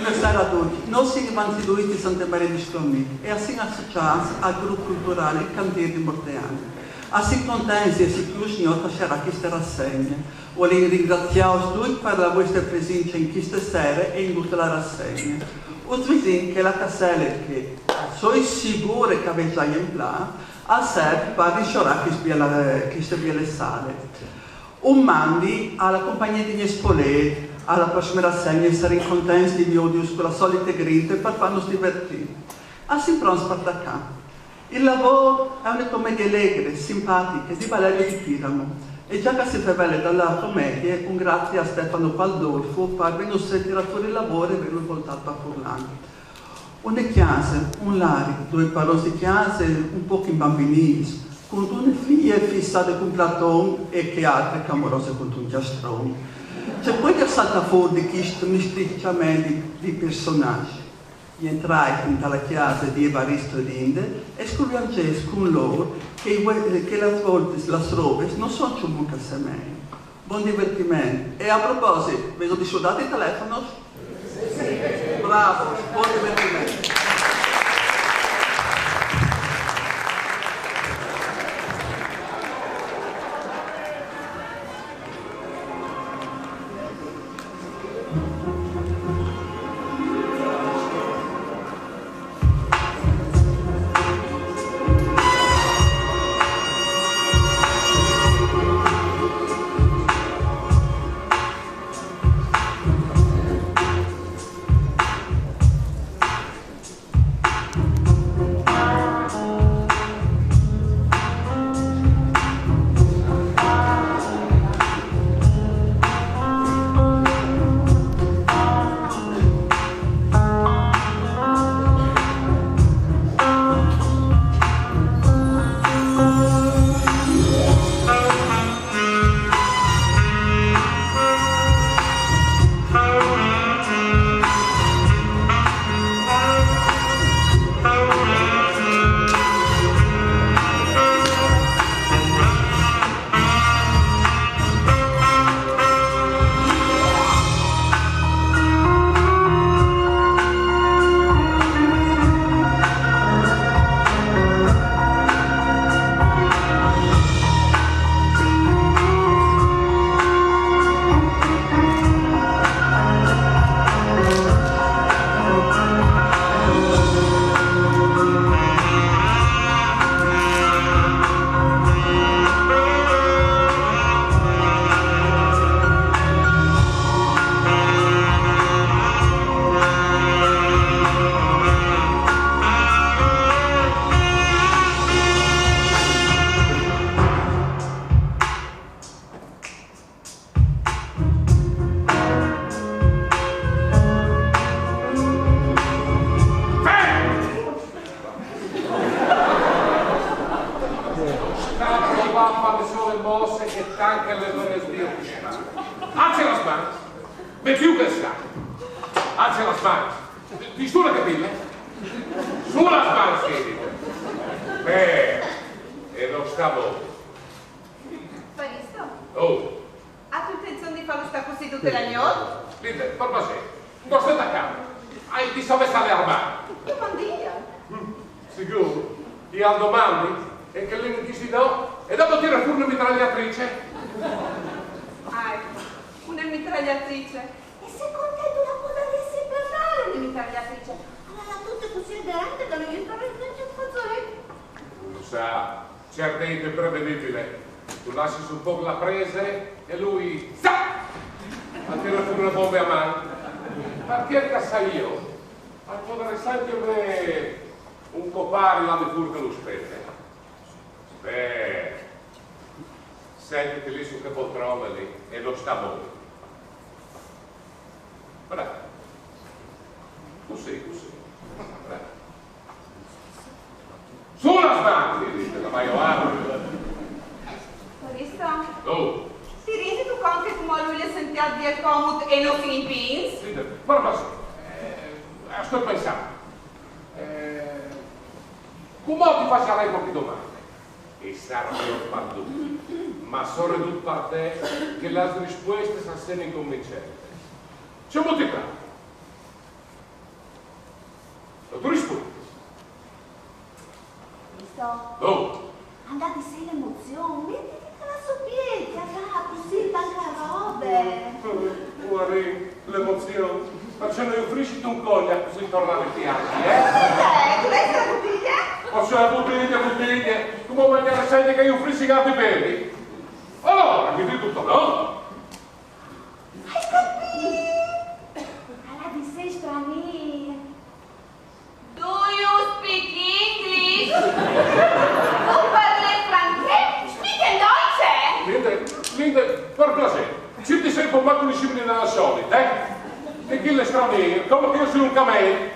aniversário adulto, nós sim vamos de Santa Maria de Estomí e assim associados ao grupo cultural e canteiro de Morteano. Assim contente que o senhor achará que esta rassegna. Voglio ringraziare tutti per la vostra presenza in questa sera e in tutta la rassegna. Os vizinhos che la casella che sono sicuri che avete già in plan, a serve per risolare queste belle sale. Un mandi alla compagnia di Nespolè, alla prossima rassegna, essere contenti di odius con la solita grinta per farci divertire. Assim pronto per attaccare. Il lavoro è una commedia allegre, simpatica, di Valerio di Piramo. E già che si rivela dalla commedia, un grazie a Stefano Pandolfo per averlo tirato fuori il lavoro e averlo voltato a Furlan. Una chiesa, un lari, due parose chiese un po' in bambinis, con una figlia fissata con Platone e che altre amorose con un giastrone. C'è poi che salta fuori questo mistificamento di personaggi. Entrai nella chiesa di Evaristo Linde e scopriamo con loro che le volte le robe non sono più un cassamento. Buon divertimento. E a proposito, vedo di soldati il telefono? Sì. Bravo, buon divertimento. Sentiti lì su che poltrona lì e non sta molto. Bravo. Così. Bravo. Sulla sbagli, dice la Maioara. Visto? Oh. Ti rendi tu conto che come lui le sentia dire comod e non Philippines? Guarda, sto pensando. Come ti facerai qualche domanda? E saranno sbattuti. Ma sono ridotto per te che le risposte sono sempre inconvincenti. C'è molti qua. tu rispondi. Visto? Oh, Andate sei l'emozione, mettiti la soppietta, così, tanta robe. Guarda, l'emozione. Facendo offrisci un cognac così tornare i piatti, Tu lei la bottiglia? Posso la bottiglia, come mangiare senti che io offrisci gatti bevi? Allora, mi dici tutto, no? Hai capito? Alla di sei straniera. Do you speak English? Tu parli francese? Speak Deutsch? Linde, per piacere, ci ti sei formato un simile della solita, E chi le straniere, come che io sono un cammello?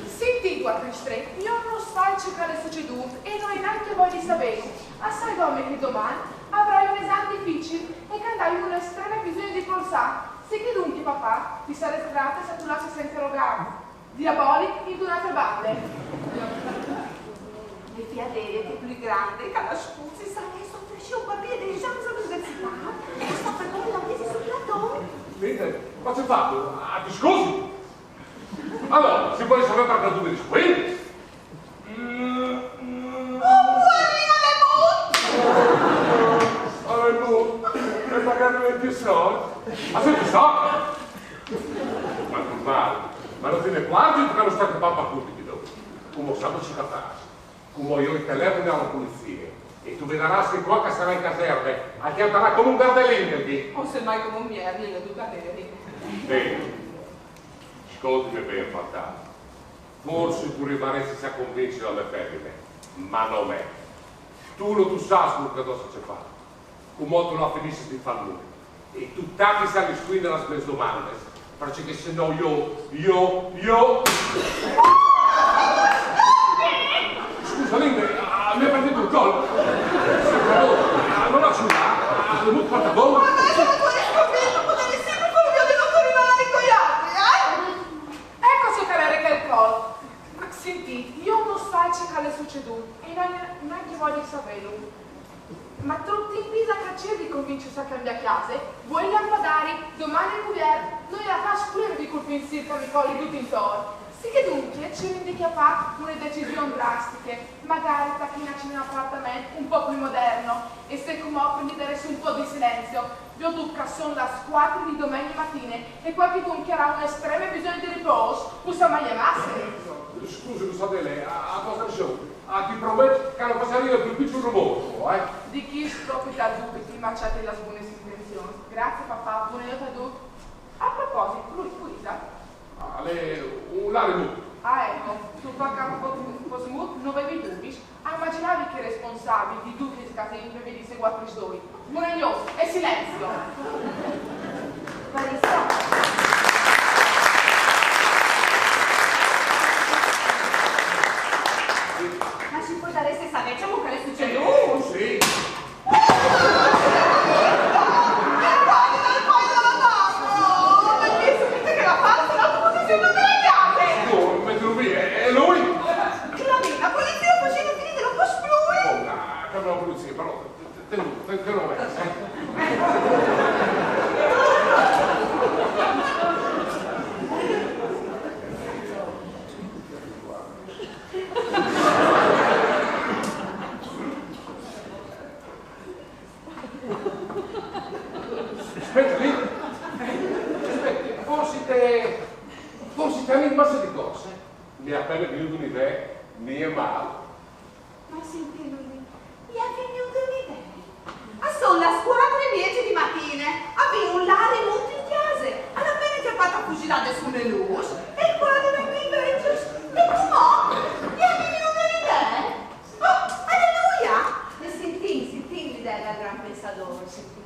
Senti, guardiastre, io non so ciò che è succeduto e non hai neanche voglia di sapere. Assai come che domani avrai un esame difficile e che andrai in un'estrema bisogno di forzare. Se che dunque, papà, ti sarei strata se tu lasci senza rogare. Diabolic in un'altra bande. Le fiadere che più grande che la scusi sarei soffrisce un papier dell'esame all'università e sta facendo la tesi su Platone. Linde, ma c'è fatto? Ah, ti scusi? Allora, si può sapere per tu mi rispondi? E magari 20 soldi. Ma se ti so? Ma non male. Ma non tiene quanti perché non sta che papà tutti di dopo. Come sapete ci capace. Come io il telefono alla polizia. E tu vedrai che qua che sarà in caserme, acchiapperà come un gardellino lì. O semmai come un mierli le ducaneri. Bene. Ascoltami bene, fantasma. Forse tu rimarresti a convincere alle femmine, ma non è. Tu non tu sai che cosa c'è fatto. Come tu non finisci di fare nulla. E tu tanti sai rispondere alle mie domande, perché se no io... Scusa, Linde, mi ha partito il collo. Non la ciuda, non fa da voi. Ma adesso non puoi scoprire, potevi sempre fare via dell'autorimane con gli altri, Ecco ciò che le reca il collo. Ma senti, io non so ciò che è succeduto e non neanche voglio saperlo. Ma tutti in pisa che di convincersi a cambiare classe, vuoi lampadare, domani il governo, noi la faccio pure di col pensiero che mi colli tutto intorno. Sì che dunque ci indichi a fare una decisione drastica, magari tacchinarci in un appartamento un po' più moderno e se come prendi adesso un po' di silenzio, io tocca sono la squadra di domenica mattina e qualche dunque avrà un estremo bisogno di riposo, possiamo chiamarsi? Scusi, Sadele, a cosa dicevo? Ti prometto che non passerà più piccolo rumore, Di chi scopita dubiti, macciate le buone intenzioni. Grazie papà, buone notte tu. A proposito, lui scusa. Un lare muto. Ah ecco, tu fa campo smut non avevi dubbi. Immaginavi che i responsabili di tutti i scateni prevedisse quattro stori. Buonegnoso, e silenzio! Ma ci puoi dare se sappiamo che è succeduto? Sì. È lui? La polizia faceva finire lo posplui! Chiama la polizia, però te lo Aspetta lì. Aspetta, forse te in base di cose. Mi ha appena venuto un'idea, mi è male. Ma senti lui, mi è venuta un'idea. Sono le 4:10 di mattina, avevo un lare molto in chiesa, alla fine ti ha fatto fucilare sulle luci, e il quadro dei miei vecchi, e come? Mi è venuta un'idea? Oh, alleluia! E senti l'idea del gran pensadore, senti.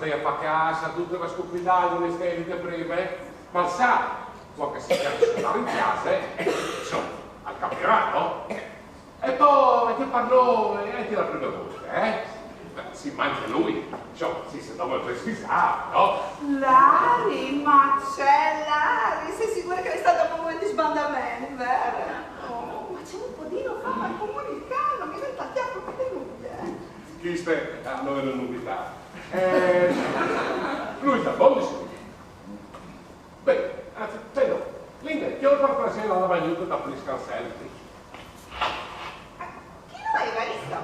stai a fa casa, tutte le scoppidaglie, le stai di prime, ma sa, quando si chiama suonare in casa, insomma, al campionato, e poi ti parlo anche la prima volta, si mangia lui, insomma, se non me lo si sa, no? Lari, ma c'è Lari, sei sicura che è stato proprio di sbandamento, vero? Oh, ma c'è un podino fa al comunicano, mi sento a chiappo per lui, Chi stai a noi le novità? Lui sta buonissimo. Beh, anzi, però, Linda, chi ho fatto la sera la bagnuta da Priscanselli? Chi lo aveva visto?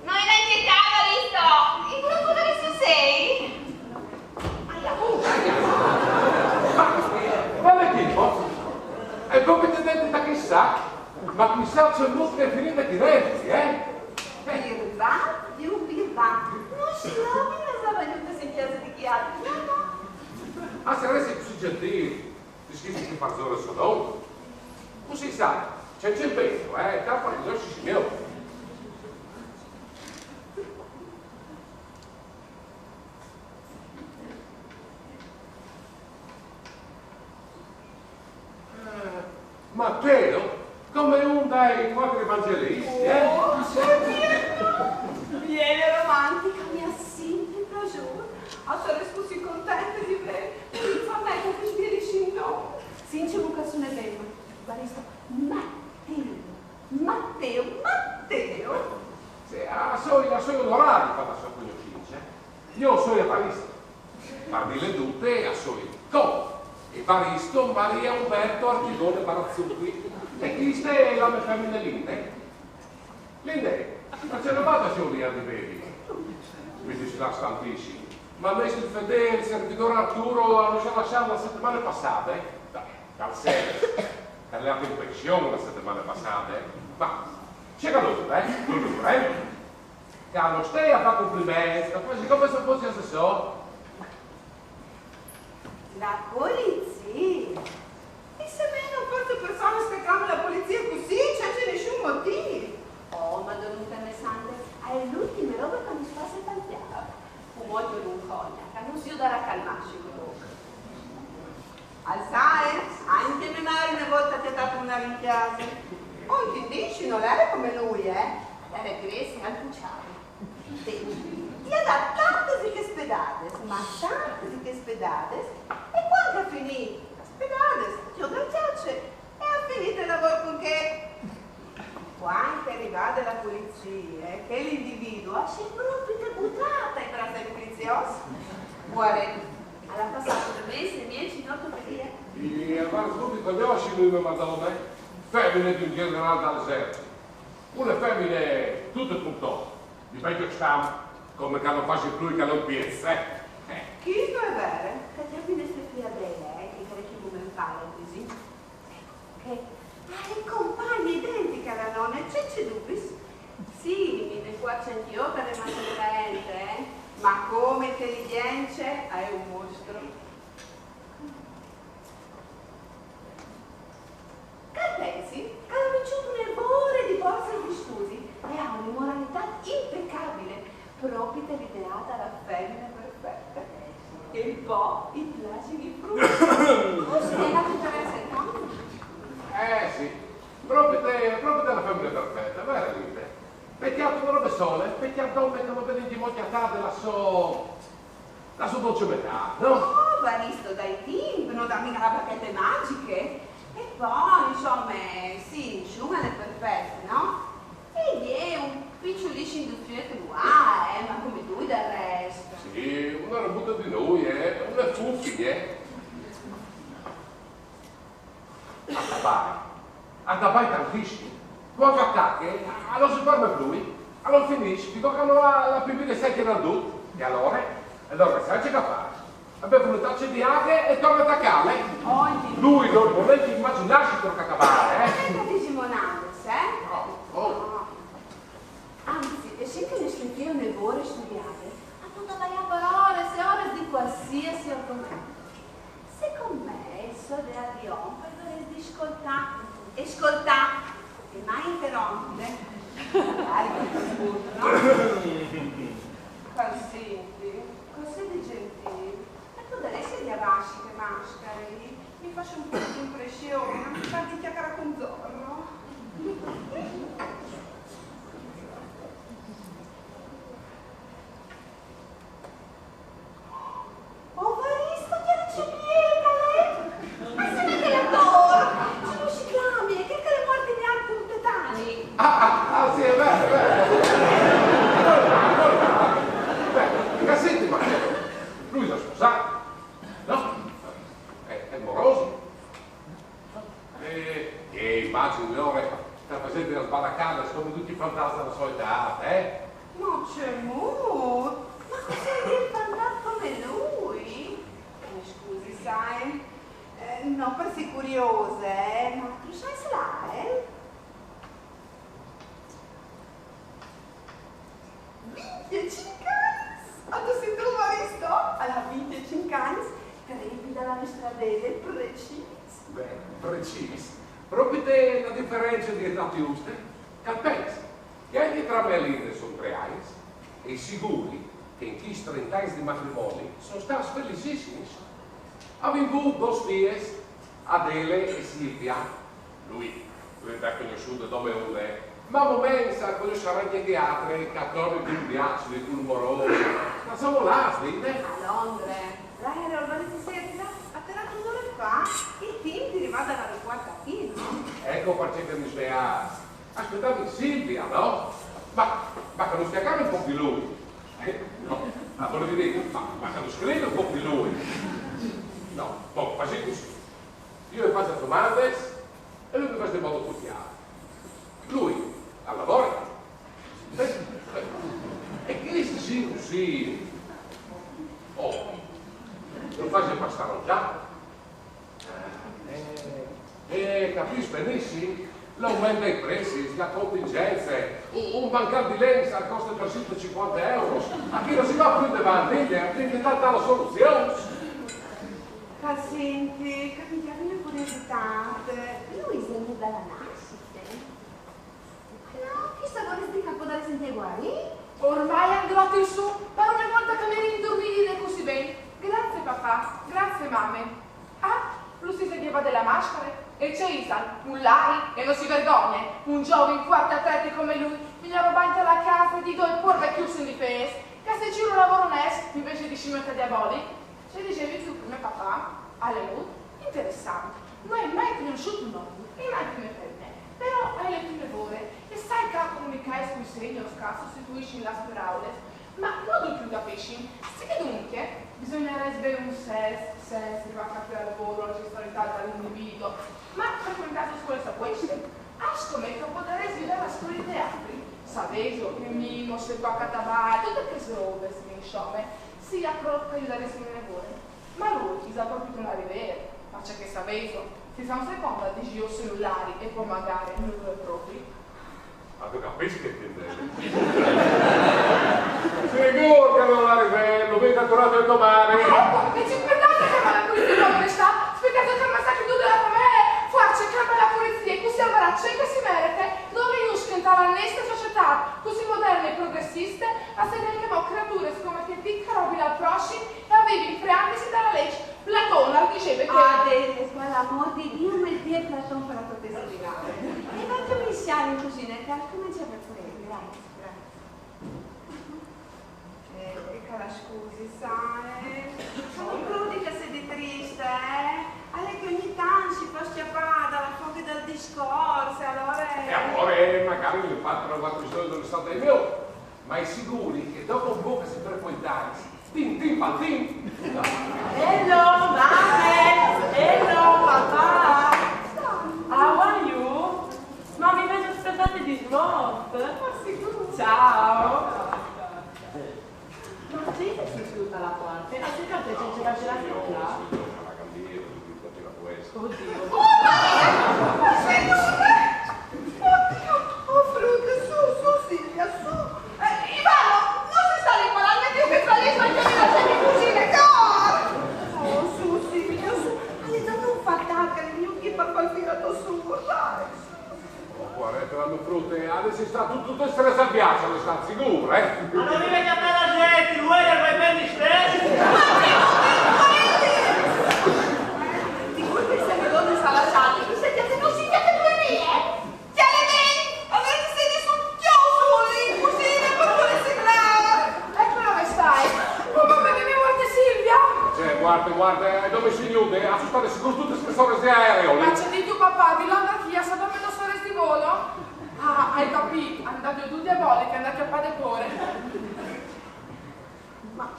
Non identificava, visto! In gruppo dove tu sei? Guarda tipo, è proprio identità chissà, ma chissà c'è molto finita di dentro, Birba, più birba. Non si nomina la bagnuta in chiesa di chiari, no? Ma se avessi così gentili, ti scrivi che fa solo sono? Non si sa, c'è il peso, capa di nostri signori. Matteo, come un dei quattro evangelisti, Oh, viene romantica, mi ha sempre piaciuto. Sono così contenta di vedere. Mi fa me che spierisci in nome. Since Luca su ne bello. Guarda, Matteo. Se a soi onorari fa la sua conoscenza, io sono evarista. Parli le tutte a soi come. Evaristo Maria Umberto Archidone Barazzucchi. E chi è la mia famiglia Linde? Linde, ma ce ne vado a giorni a di bevi? Mi dice la stantissimo. Ma a me il fedele, il servitore Arturo hanno già lasciato la settimana passata, dal serio. È arrivato in pensione la settimana passata, ma c'è caduto, Carlo, stai a fare complimenti, quasi come se fosse assessore. La polizia? E se meno forse persone aspettano la polizia così, c'è nessun motivo. Oh, ma donuta me sante, è l'ultima roba che mi fa se tagliare. Un molto lungonia, che non si darà calmarsi comunque. Sai, anche mia madre una volta ti ha dato una rinchiasa. Oh, ti dici, non era come lui, Era Grace al cucciaro. Ti ha dato tante che spedate, ma tante che spedate. E quando ha finito spedate, ti ho dato piace e ha finito il lavoro con che. Quando è arrivata la polizia, che l'individuo si è proprio buttata in braccia di poliziosi. Guarda, alla passato da mesi e mesi in ortopedia. E avevano tutti conosci lui, madonna, femmine di un generale dall'esercito. Una femmine tutte con top, di vecchio stampo, come che non faccio più che non piezza, Chi lo è vero? Che ti abbi queste fiadelle, che carichi momentale così. Che hai compagni identiche alla nonna, c'è dubbi? Sì, ne qua c'è anch'io per le mantenere, ma come intelligenza è un mostro. Pensi che ha ricevuto un errore di borsa e di studi e ha un'immoralità impeccabile, proprio ideata alla femmina perfetta. E un po' i placidi frutti. Non si è la differenza di tanto? sì, proprio della femmina perfetta, veramente. Peccato non lo sole, peccato donne che non vedi mogliatare la sua dolce metà, no? Oh, va visto dai team, non da mica la bacchette magiche. E poi, insomma, sì, Schumann è perfetto, no? E vi è un picciolissimo industriale che lo ha, ma come lui del resto. Sì, una robuta di noi, una fuffi, Attabai tantissimo. Quando attacchi, allora si ferma lui, allora finisce, ti toccano la pipì secca dal tutto. E allora sai che fare? Abbiamo una taccia di acqua e torna a attaccare. Lui non volete immaginarsi quello che accavare, Non è Simonandes, Oh. Anzi, è sempre le sue nel vore studiate, appunto vai a parole, se ore di qualsiasi argomento. Secondo me, il suo della Dion, poi dovresti ascoltare, e mai interrompere, magari per ascolto, no? Senti, così di gentile. E tu daresti gli avasci che mascari? Mi faccio un po' di impressione, mi fa di chiacchiera con Zorro. Ho visto che riceviere, ma se ne che l'attore! Ce lo si chiami, che le morti di altri completani? Sì, è vero, è vero. Senti, ma lui l'ha sposato, no? È moroso. E immagini, no? Sta facendo una sbaraccata, come tutti i fantasmi della sua età, Ma c'è molto! Ma cos'è che il fantasma come lui? Mi scusi, sai? Non per sei curiosa, ma tu sai se l'ha, Vintage Canis! Quando si trova questo? Alla Vintage Canis, credi dalla nostra bene, precis. Beh, precis. Proprio te la differenza di età giusta, capisci? Che anche tra me e Linde sono 3 anni e sicuri che in questi 30 anni di matrimonio sono stati felicissimi. Abbiamo avuto 2 figlie, Adele e Silvia. Lui l'ha conosciuto dove è, ma momenza a conoscere anche gli altri, che attorno di un viaggio, di un moroso. Ma siamo là, Linde? A Londra. L'aereo dove si senta? Atterrato 2 ore fa, il team ti rimanda alla quarta fila. Ecco perché mi sveglia. Aspettavi Silvia, no? Ma che non spiegava un po' di lui. No, ma volevo dire, ma che non scrive un po' di lui. No, no, faccio così. Io gli faccio domande e lui mi fa in modo più chiaro. Lui, al lavoro. E che sì così? Oh, lo faccio passare già. Capisci benissimo? L'aumento dei prezzi, la contingenza, un bancato di lenza costa per 150 euro. A chi non si va più davanti, quindi tanta la soluzione. Senti, capitiamo una curiosità. Lui si è dalla nascita. No, chissà vorresti il capo dalle senti guari? Ormai è andato in su, per una volta che mi ridormire così bene. Grazie papà, grazie mamme. Ah, lui si sedeva della maschera e c'è Isan, un lari e non si vergogna, un giovane quarta atleti come lui, mi ha rubato la casa di 2 porve chiusi in difesa, che se c'era un lavoro onesto invece di scimmetta diabolica. Se dicevi tu come papà, all'epoca, interessante, non hai mai conosciuto un uomo, e mai come per me, però hai le tue lavore e sai che comunicare sui segni o scasso sostituisci la spiraule, ma non più capisci, sì che dunque bisognerebbe un se va a capire al lavoro, la gestualità dall'individuo, ma frequentato scuole sa queste, scommetto potrei svidare la scuola di teatri, sapeso, che mimo, se qua a catabare, tutte queste robe, insomma, sia proprio aiutare il lavoro. Ma lui sa proprio non arrivare, ma c'è che sapeso, si sa un secondo di giro cellulari e poi magari non due propri. Ma tu capisci che intendevi? Sicuro che non arriva, lo vedo catturato il domani. E ci aspettate che la polizia non sta? Aspettate che il massacro della famiglia, forse chiama la polizia, così avrà c'è che si merita, dove io scantava l'onesta società, così moderne e progressiste, a sedere che mo creature scommette piccole al prossimo e avevi infreandosi dalla legge. Platone diceva che... Adele, per l'amor di Dio, metti il Platone per la cortesia di grave. E quanto mi siamo così nel caso, come c'è per quello? Grazie. Cara scusi, sai? Sono crudi che sei triste, Alle che ogni tanto si può scappare dalla fuoco del discorso, allora... E allora magari mi fatto 4 soldi dello Stato del mio, ma è sicuro che dopo un po' che si frequentare, tim, Hello, Mame! Hello, papà! How are you? Ma mi vedo aspettate di Smurf? Ciao! Ma sì, si sfrutta la parte, a te c'è la gelatina? la candiera, la questo. Oddio! Oh, frutta, su, Silvia, su! Ivano, non si sta riparando più che fra le sue di cucina, no! Oh, su, Silvia, su! Hai dato un fattacca, il mio chi per quel filato su, dai! Oh, guarda, l'hanno frutte adesso sta tutto stress a piazza, lo sta sicuro, Ma non mi vedi a te la gente, lui è vai ben di stessi. Di cui queste medone salasciate, vi sentiate così che due mie? Chiare bene, avete sede sul chiuso lì, così, per quale segrava. Eccola dove stai. Oh, mamma mia, mi morte Silvia. Cioè, guarda, dove si nude? A state sicuro tutte queste storie di aereo, Ma c'è di tuo papà, di l'anarchia, sta dormendo storie di volo? Ah, hai capito, andate giù diaboliche, andate a fare cuore. Ma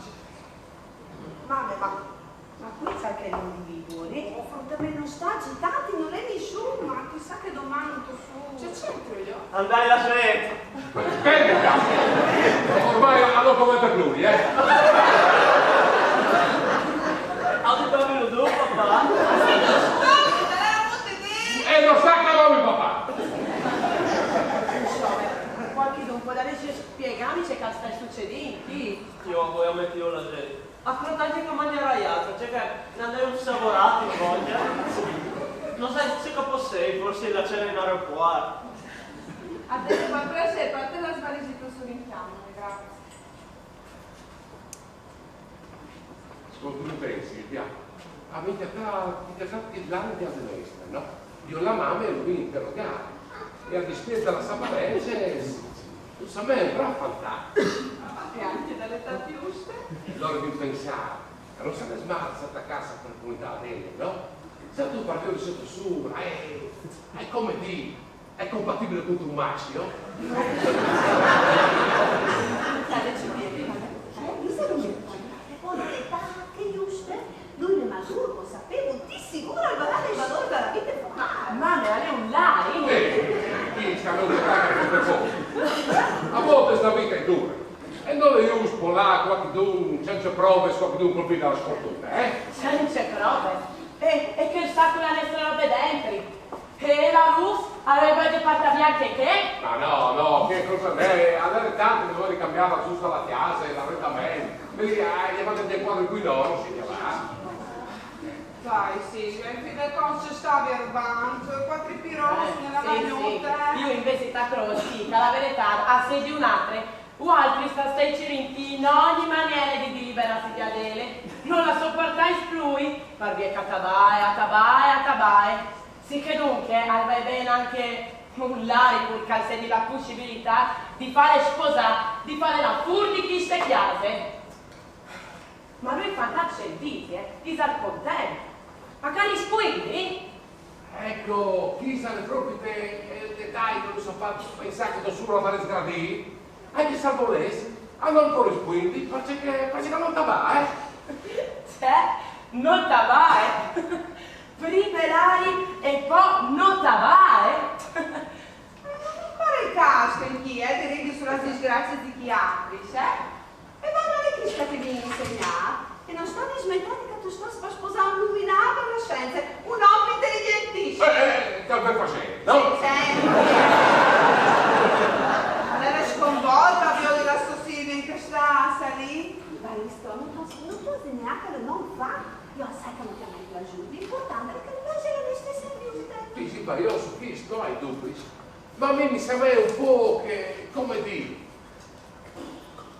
qui sai che è l'individuo, lì? Affrontamente non sta agitati, non è nessuno, ma chissà che domando su. C'è c'entro io? Andai la gente. Bene, ormai hanno come lui, Auditamelo tu, papà. E lo sa che non il papà. Qualche non può adesso spiegarmi che cosa sta succedendo? Io voglio mettere la gente. Affrontate come ne raiato, cioè che non andai un savorato in voglia. Non sai se fosse, forse la cena in aeroporto. Adesso va preso e parte la svaligita sull'infiammare, grazie. Ascolta, tu pensi, Silvia, avete fatto il langue di destra, no? Io la mamma e lui interrogare. E a dispetto della sabalense, non sa me, però fantastico. E anche dalle tante giuste. Loro di pensare, non se ne smarza a casa per la comunità delle, no? Se tu parli di sotto su, è come di, è compatibile con un maschio? Lui è maduro, sapevo, di sicuro il valore della vita è formale. Ma è un lai! Chi sta non paga per poco? A volte sta vita è dura. E non è giusto là, qualcuno senza prove, qualcuno colpito dalla sfortuna, Senza prove. E che sta con la nostra roba dentro? E la Rus aveva già fatto via anche te? Ma no, che cosa è? Allora tanto devo ricambiare la giusta la chiesa e l'arredamento. Vedi, chiamate del quadro qui no, si chiama. Dai, sì, infine con se stavi erbando, quattro pirosi nella magnotta. Io invece sta così, la verità, a sé di un'altra. O altri stai cirinti in ogni maniera di liberarsi di Adele. Non la sopportai più, per via che atabae. Sì che dunque avrai bene anche un lari pur calzeni la possibilità di fare sposare, di fare la fur di chi ste chiase. Ma lui fa sentite, ti sa contento. Magari squilli? Ecco, chi sa le proprie dettagli non so fatto pensare che da solo a fare sgradì? Anche se volesse, hanno ancora quindi, perché non va, Cioè, non va, Primelari e poi non va, Non fare il caso in chi è, ti ridi sulla disgrazia di chi altri, E ma non è chi sta che viene insegnato. E non sto dismentendo che tu sta sposando un illuminato alla scienza, un uomo intelligentissimo. Che per facere, no? Era sconvolta, Viola della Sossina in che sta lì. Ma visto, non posso neanche non fa. Io sai che non ti metto la giù. L'importante è che non sia la mia stessa vita. Sì, ma io su questo hai dubbi. Ma a me mi sembra un po' che, come dire,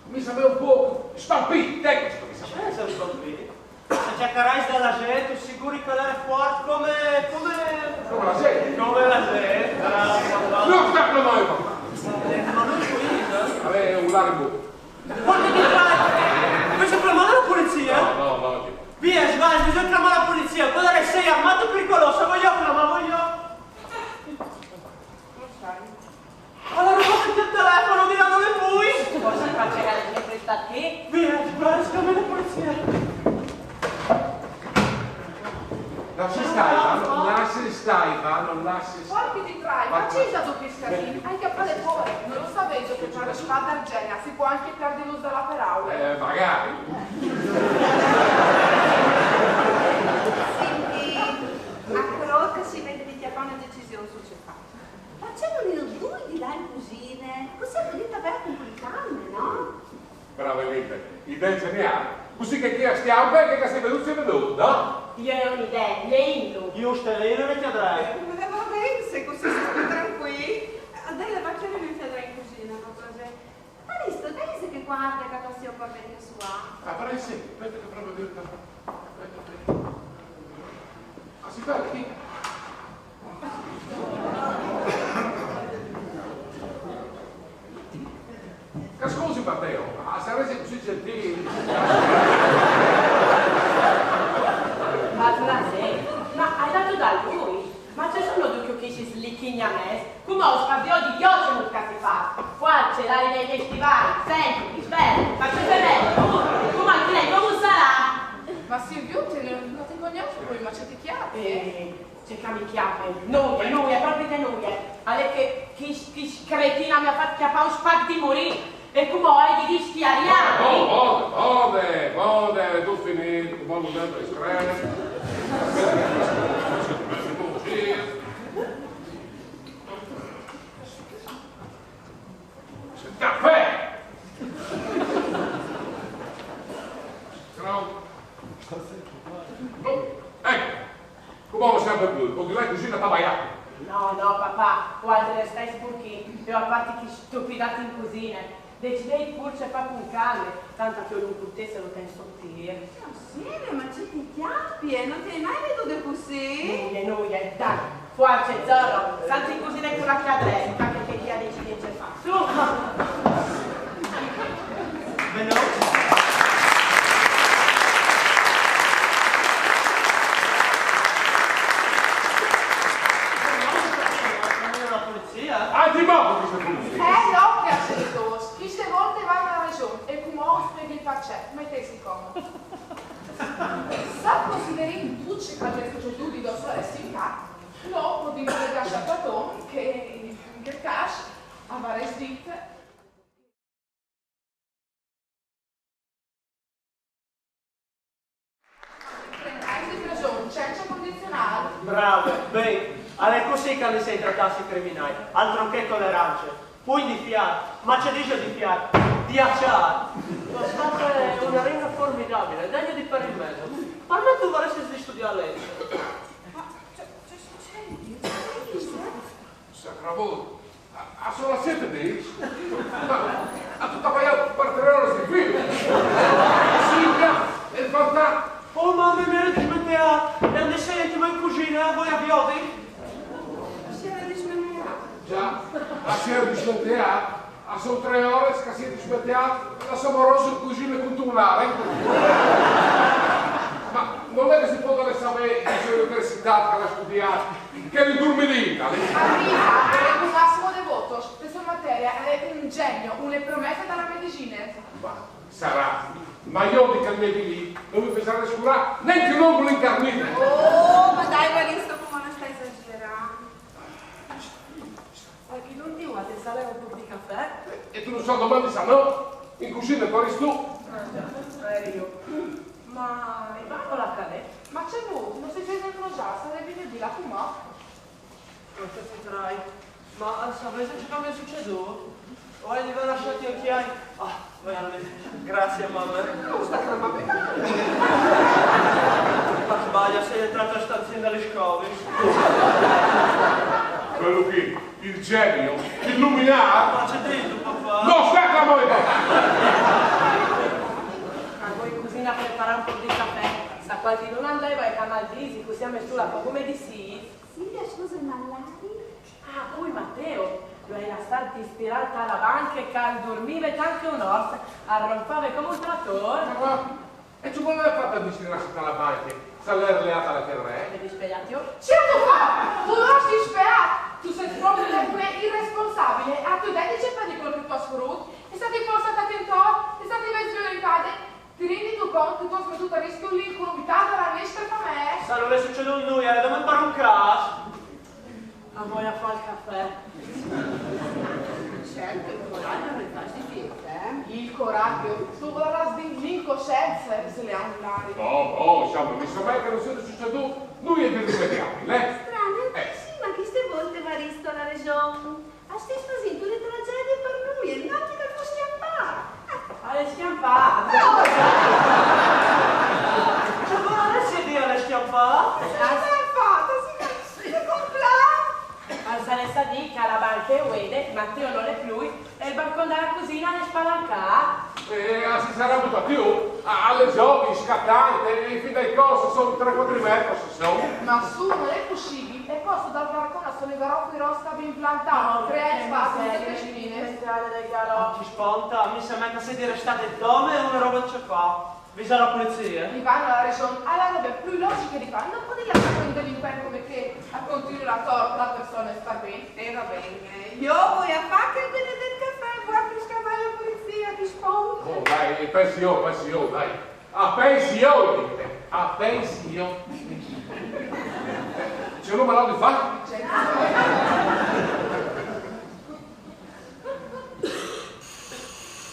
mi sembra un po' stampito, ecco mi sembra. Sei stampito? Se cercherai dalla gente, sicuri che lei è forte come la gente. Come la gente. Non sta con noi, papà. Ma non è qui, Vabbè, un largo. Guarda che fai? Vuoi chiamare la polizia? No. Via, sbagli, bisogna chiamare la polizia. Cosa che sei armato pericoloso, voglio chiamare, Lo sai. Allora rubato il telefono, di là dove vuoi. Cosa faccio che la gente sta qui? Via, sbagli, chiama la polizia. Lasci stai, non lasci stai. Porti di trai, ma c'è già dopo scasini, anche a fare fuori. Non lo sapevo che c'è la spada argena, si può anche perdere l'uso della paraula. Magari. Senti, a croce si vede di chiappare una decisione sul cepato. Facciamoli due di là in cusine, così è venuta bene con quel calme, no? Bravamente, idee geniali. Così che chi stiamo bene che si è venuto, no? Io ho un'idea, le Indo. Io stai lì, non ti andrai. Va bene, se così si sta tranquilli. Adesso facciamo una cosa. Aristo, dai che guarda che si occupa di sua. Ah, però sì, aspetta che provo a dire aspetta. Ah, si fa chi? Scusi Matteo, se resi così gentili. Ma hai dato da lui? Ma ci sono due che si slicchini a me? Come ho spazio di Dio non cazzi fa? Qua ce l'hai nei miei stivali, senti, spero, ma c'è bello, come anche lei, come sarà? Ma Silvio, non ti conosco poi, ma c'è ti chiappi? C'è che mi chiappi, noi, è proprio che noi, alle che cretina mi ha fatto chiappare un spag di morire. E come hai di sti ariani? Bode, tu finito, buon momento discreto. Caffè! Ecco, come sempre più, con lei cucina tabaiato. No, papà, guarda, ne stai sporchi, e a parte che stupidati in cucina. Decidei pur c'è fatto un cane, tanto che non potesse lo tengo sottile. Sì, ma c'è ti chiappi e non ti hai mai veduto così? Noi, dai, forza Zorro, salti così con la chiadretta che ti ha deciso fa. Su! Veloce. Antimoco questa polizia! No, che accettos. Queste volte vai alla regione e come ospite il facce, mettesi comodo. Sa consideri tutti che le procedure di saresti in casa, no, può dire che lascia Platone che in quel caso avresti dite. Senza condizionale. Bravo, bene. Alle così che le sei trattati criminali, altro che con le arance. Poi di fiat, ma c'è dice di fiat, di acciar. Ma stata è una renga formidabile, degna di per il mezzo. Per me tu vorresti di studiare legge. Ma c'è succede? Sacravoto, a solo 7 dici? A tutta pagata per 3 ore di film. Silvia, è il fantasma. Oh mamma mia, ti smetteate, e adesso sei anche in cucina, voi abbiate? Già, a sera di smetteato, a sono 3 ore, scassi di smetteato, la Samoroso in cucina culturale. Ma non è che si può dare sapere in università che l'ha studiato, che li dormidita. Arriva, è un massimo devoto, questa materia è un genio, una promessa dalla medicina. Ma sarà, ma io di calmeti lì non mi pensare a curare neanche un ongolo incarnito. Oh, ma dai, Guaristo, come non stai esagerando? Perché non ti vuoi sale un po' di caffè? E tu non so domani sa no? In cucina corri tu. Io. Ma il banco la cade? Ma c'è lui, non si vedono già, sarebbe venerdì la fumò. Non ti fitterai. Ma sapete ciò che mi è succeduto? O hai lasciati anche hai? Ah, grazie mamma. Non sta chiamando. Ma sbaglia, sei entrato a stanzina dalle scove. Quello che il genio, illuminato. Ma c'è dentro papà? No, stacca a voi! A voi in cucina a preparare un po' di caffè. Sa qualche non andava e camaldisi, così ha messo la come di sì. Silvia, scusa, ma lei? Ah, poi Matteo, lo era stato ispirato alla banca e che dormiva anche un'orsa, arrompava come un trattore. E tu come l'hai fatto a decidere alla banca? Se l'hai leata alla terra, E dispiegato? Certo fa! Tu non sei disperato! Tu sei proprio irresponsabile! A tu dai dice per di quello che tu hai sfruttato? È stato impostata a tentare? È stato violentata? Ti rendi tu conto che tu hai smettuto a rischio l'incolumità della nostra famiglia? Sa, non è successo a noi, dobbiamo fare un caso. A voi a fare il caffè. Certo, il coraggio non fa di Il coraggio, tu vorrà l'incoscienza se le anulari. No, siamo messo mai che non sia succeduto, noi è irrimediabile, Strano, sì, ma queste volte Varisto la regione. Ha stesso sentito le tragedie per lui e non ti devo schiappare. Alle schiampate! Cioè, ma non è di alle schiappate? Si compla! Alzare sta dica alla banca e vede, ma Matteo non è più e il balcone della cucina è spalancato. Si sarà venuta più alle giochi, scattante, e fino ai corsi sono 3-4 metri, se sono. Ma su, non è possibile. E posso dal balcone sono i garoffi rossa ben plantati, crea spazio, tutte cimine. Ci sponta, mi sembra che se dire state dome e una roba c'è qua. Visa la polizia. Ivano ha ragione, alla roba più logica di fare, non potevi lasciare un delinquente come che a continuare la torta la persona e sta bene. E va bene. Io voy a fare che il benedetto caffè, guarda che scavare la polizia, che sponda. Oh, dai, pensione, dai. A pensione, dite. A pensione. C'è un numero di fa?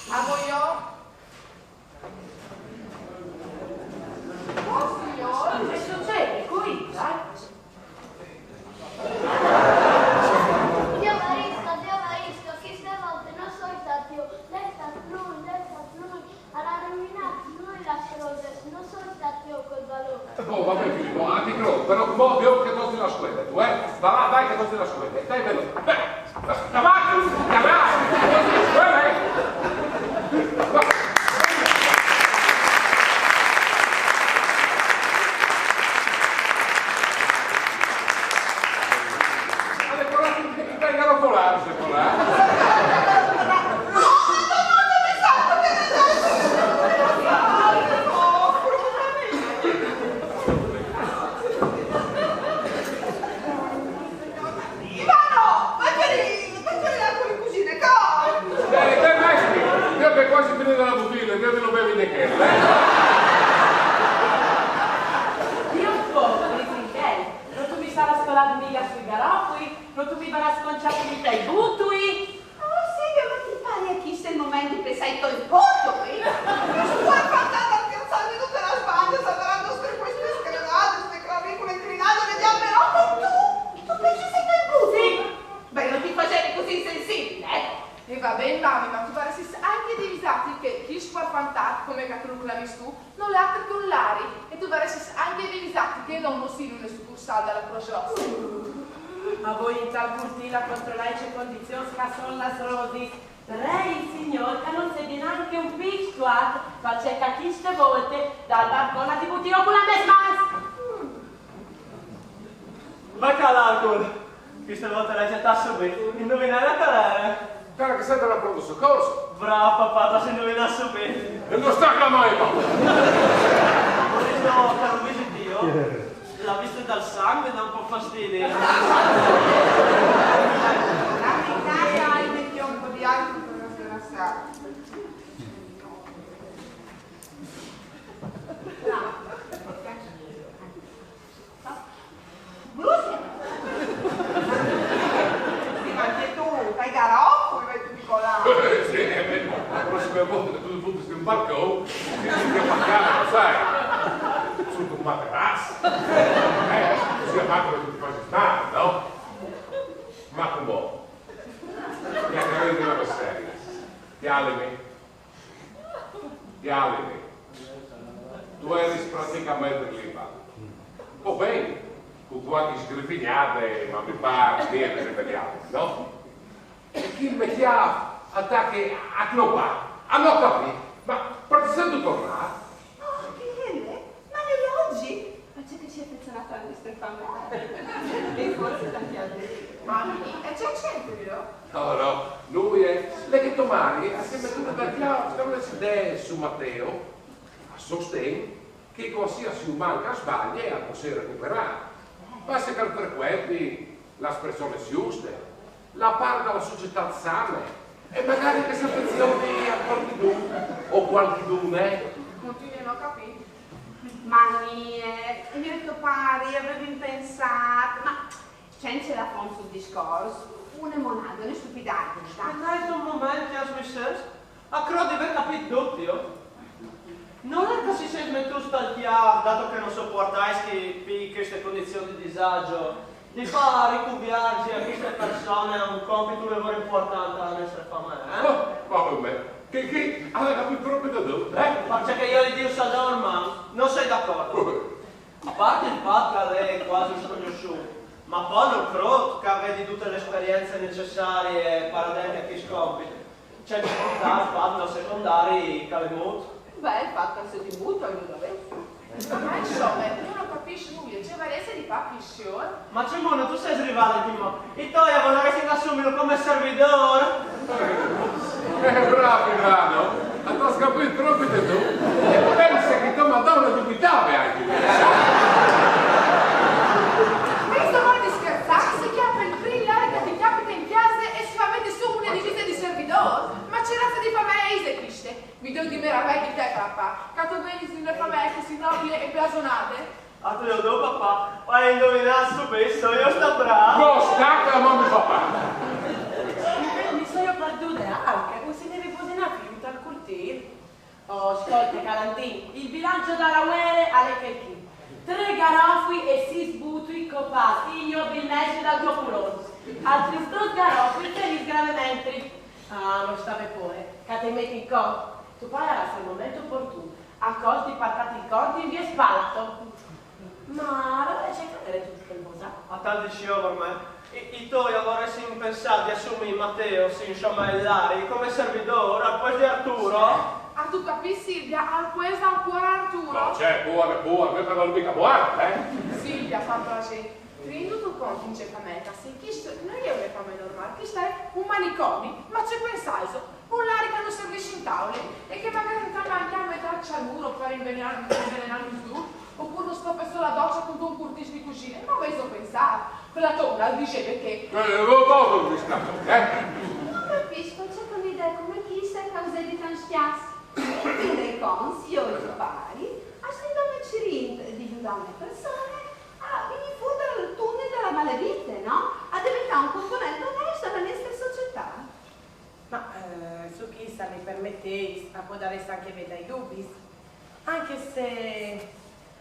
A voglio? Oh, signore. Che succede qui? Dio Marisco, che stavolta non sono stato io, lei sta lui, alla rovinata, lui la strada, non sono stato io col balone. Oh, vabbè, figlio, anche credo, però mo devo che non ti nasconde, tu, Va, dai che non ti nasconde, dai, veloce. Davanti, A voi in tal curtila controllai c'è condizioni che sono las rodi. Lei, signor, che non si viene anche un pictuat, ma c'è cachiste volte dal balcone ti butti con la mesmas. Ma l'alcol, questa volta la gettasso bene, indovinare la calera. Cara che sei dalla pronto soccorso. Bravo papà, se indovinasse bene. E non sta chiamando. No, caro invece Dio. L'ha visto dal sangue, dà un po' fastidio. La verità hai messo un po' di alcol per non sgrassare. Bruce! Sì, ma anche tu, fai garofo e vai tutti colati. Sì, la prossima volta che tu fotti in balcone, ti devi paccare, lo sai? Sul tuo materasso. Così a parte che ti fai stare, no? Ma un po'. Mi ha creduto di una cosa seria. Dialimi. Tu eri praticamente lì, o bene, con qualche sgrifignate, ma mi pare di essere ribelliato, no? E chi mi chiama attacchi a knopare, a non capire, ma praticamente tornare. Oh, bene, ma nell'oggi? Ma c'è che si è affezionata a Stefano. E forse tanti altri. Mammi, e c'è centro? No, lui è l'eghetto Mari, assieme a tutte per le idee su Matteo, sostiene che qualsiasi umano sbaglia può essere recuperato. Basta che frequenti l'espressione giusta, la parte della società sana e magari che si affezioni a qualcuno o qualcun'è. Continui a non capire. Manie, io e tuo pari avevi pensato, ma senza la fond sul discorso, una monada, una stupidaggine. Aspettate un momento, Michel. A credo di aver capito tutto. Non è che si sente tu stalchiato, dato che non sopportai queste condizioni di disagio, di far ricubiarsi a queste persone è un compito un lavoro importante alla nostra famiglia, Oh, vabbè, che aveva capito proprio da dove, Faccia che io gli dico Salvador, ma non sei d'accordo. A parte il fatto che lei è quasi sconosciuto, Ma poi non credo che avete tutte le esperienze necessarie per adempiere a chi scompiti. C'è il fatto secondari che le molto. Beh, il fatto che si butta non lo vedo. Ma insomma, io non capisco nulla, c'è valese di papi sure. Ma Cimone, tu sei rivale di me. E tu a volere che assumilo come servitore? Bravo, Milano. Ma tu hai capito proprio tu? E pensa che tua Madonna dubitava anche. Questo vuol di scherzare, si chiama il brillare che ti capita in chiesa e si fa mettere su una divisa di servitore. Ma c'è razza di famiglie queste. Vi do di meraviglia di te, papà. Che tu vedi sulle famiglie così nobili e blasonate? A te lo do, papà. Vai a indovinare spesso, io sto bravo. No, stacca la mamma e papà. Mi sono perduta anche, non si deve posare più al cortile. Oh, ascolta, Calandin, il bilancio da Rauere alle Cherchi. 3 garofui e 6 sbutui copati, io vi mezzo dal tuo culo. Altri 2 garofui per gli sgravementri. Ah, non stave pure, che te metti in conto. Tu poi avrà il momento opportuno. Accordi, pattati i conti in via spalato. Ma allora c'è che avere tutto il cosa? A tal dicevo per me. E tu vorresti pensare di assumere Matteo, sì, insomma, e Lari come servitore al posto di Arturo? Ah, tu capisci, Silvia, al questo ancora Arturo? No, c'è, buono, questa non è mica buona, Silvia, fa piacere. Prendo tu conto in cercamenta, se questo non è una fame normale, questo è un manicomio, ma c'è pensai, un lari che non servisce in tavole e che magari andiamo a metterci al muro per invenenare il giù, oppure non scopre solo la doccia con un curtis di cucina, non mi so pensare. Quella tonna dice perché. Cosa mi sta? Non capisco, c'è un'idea come chi sa causa di transpiassi. E dei consi, io e tuoi pari, a stare di aiutare le persone a venire fuori dal tunnel della maledette, no? A diventare un componente onesto della nostra società. Ma su chi sa mi permettete, a può dare anche me dai dubbi, anche se,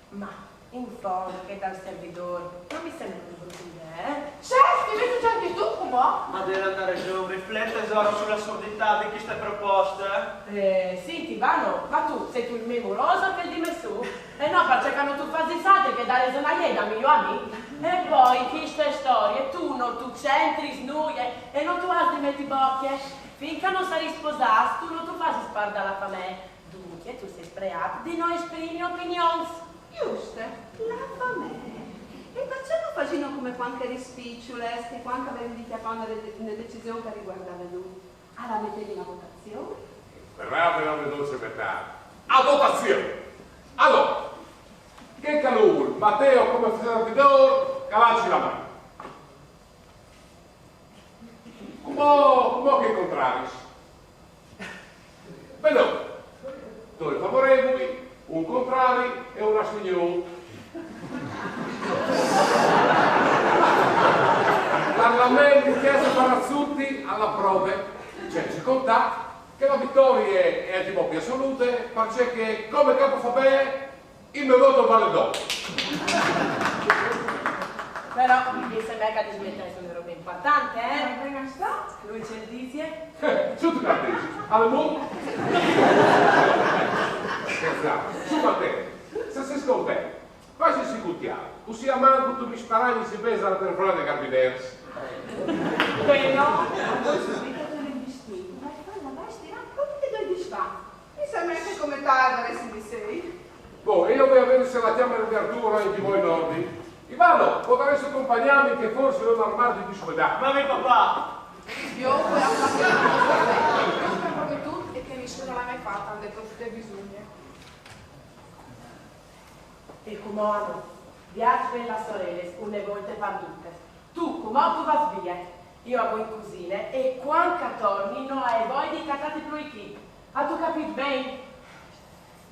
ma in fondo che dal servidore non mi sembra una brutta idea. Certo, vedi già anche tu, come? Ma deve andare giù, riflette tesoro sull'assurdità di queste proposte. Sì, Tivano, ma tu sei tu il memoroso che di me su? No, perché quando tu fai sate che dare zonaglie da mio amico. E poi queste storie, tu non tu centri, snuie, e non tu hai di metti bocche. Finché non sei sposato, tu non tu fai sparda la famiglia. Dunque, tu sei spreato di noi esprimi opinioni. Giusto, la famiglia. E perciò non facciamo come qualche rispicciole, che quando avevi di una decisione che riguardava lui. Alla mettevi una votazione? Bravo, non veloce metà. A votazione. Allora, che calore, Matteo come servitore, calacci la mano. Come che contrari? Beh no, 2 favorevoli, un contrario e una signora. Parlamento in chiesa Parazzutti alla prove, cioè ci conta che la vittoria è di più assolute, perché come capo fa bene, il mio voto vale dopo. Però mi sembra che di smettere sono robe importanti, Ma non sta? Lui c'è il dice? Su tu cantesi, al mondo. Scherzate, su Matteo, se si scompè, quasi si guttiamo, ossia manco tu mi sparagli si pesa la telefonata dei carabinieri. Quello? Voi subito te ne vestiti, ma falla vestire un po' che dove disfa. Mi sembra che come tarda adesso di sei. Boh, io voglio vedere se la chiamano di Arturo e di voi nordi. Ivano, potresti accompagnarmi che forse non armati di spedale. Ma mio papà! Io quella parte io spero tu e che nessuno l'ha mai fatta, hanno detto tutte bisogna. E come viaggi per la sorella, une volte perdute. Tu, come tu vas via, io avevo in cusine e quando torni non hai voi di cattati più i chi. Ha tu capito bene?